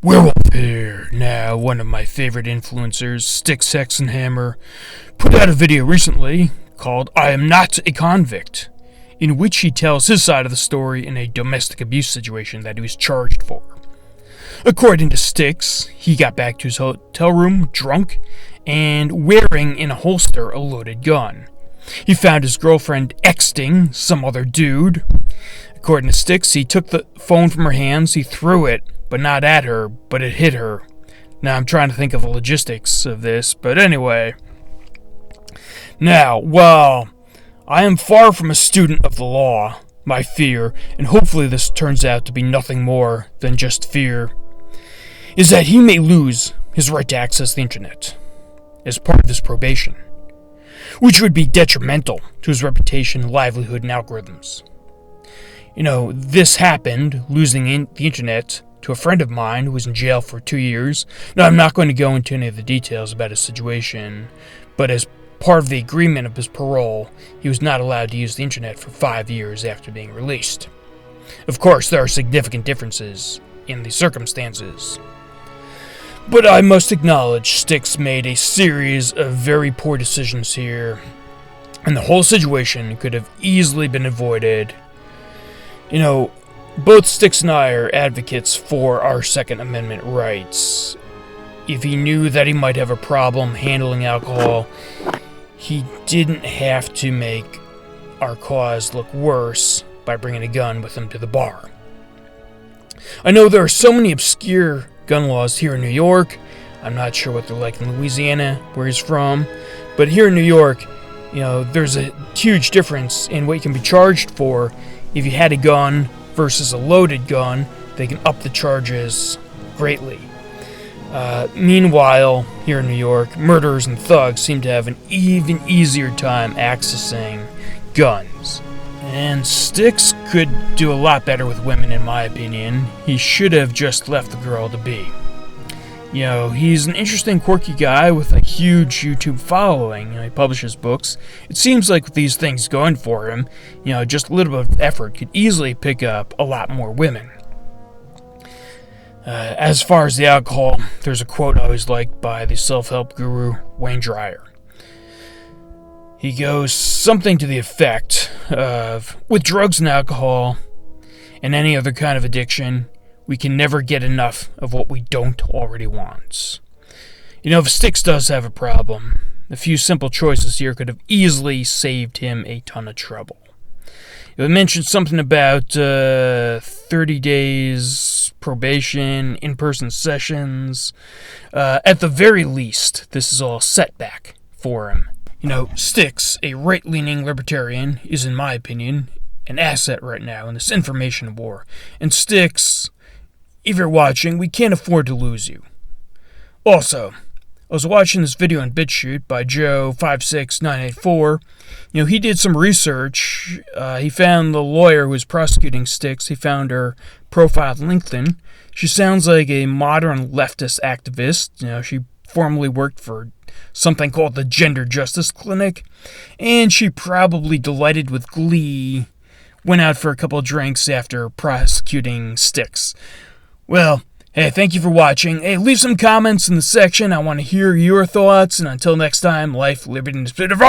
Werewolf here. Now, one of my favorite influencers, Styxhexenhammer, put out a video recently called I Am Not a Convict, in which he tells his side of the story in a domestic abuse situation that he was charged for. According to Styx, he got back to his hotel room drunk and wearing in a holster a loaded gun. He found his girlfriend texting some other dude. According to Styx, he took the phone from her hands, he threw it, but not at her, but it hit her. Now I'm trying to think of the logistics of this, but anyway. Now, while I am far from a student of the law, my fear, and hopefully this turns out to be nothing more than just fear, is that he may lose his right to access the internet as part of his probation, which would be detrimental to his reputation, livelihood, and algorithms. This happened, losing the internet, to a friend of mine who was in jail for 2 years. Now, I'm not going to go into any of the details about his situation, but as part of the agreement of his parole, he was not allowed to use the internet for 5 years after being released. Of course, there are significant differences in the circumstances, but I must acknowledge Styx made a series of very poor decisions here, and the whole situation could have easily been avoided. Both Styx and I are advocates for our Second Amendment rights. If he knew that he might have a problem handling alcohol, he didn't have to make our cause look worse by bringing a gun with him to the bar. I know there are so many obscure gun laws here in New York. I'm not sure what they're like in Louisiana, where he's from, but here in New York, there's a huge difference in what you can be charged for. If you had a gun versus a loaded gun, they can up the charges greatly. Meanwhile, here in New York, murderers and thugs seem to have an even easier time accessing guns. And Styx could do a lot better with women, in my opinion. He should have just left the girl to be. He's an interesting, quirky guy with a huge YouTube following. He publishes books. It seems like with these things going for him, just a little bit of effort could easily pick up a lot more women. As far as the alcohol, there's a quote I always liked by the self-help guru Wayne Dyer. He goes something to the effect of, with drugs and alcohol and any other kind of addiction, we can never get enough of what we don't already want. If Styx does have a problem, a few simple choices here could have easily saved him a ton of trouble. I mentioned something about 30 days probation, in-person sessions. At the very least, this is all setback for him. Styx, a right-leaning libertarian, is, in my opinion, an asset right now in this information war. And Styx, if you're watching, we can't afford to lose you. Also, I was watching this video on BitChute by Joe56984. He did some research. He found the lawyer who was prosecuting Styx. He found her profile on LinkedIn. She sounds like a modern leftist activist. She formerly worked for something called the Gender Justice Clinic, and she probably delighted with glee, went out for a couple of drinks after prosecuting Styx. Well, hey, thank you for watching. Hey, leave some comments in the section. I want to hear your thoughts, and until next time, life, liberty, and the spirit of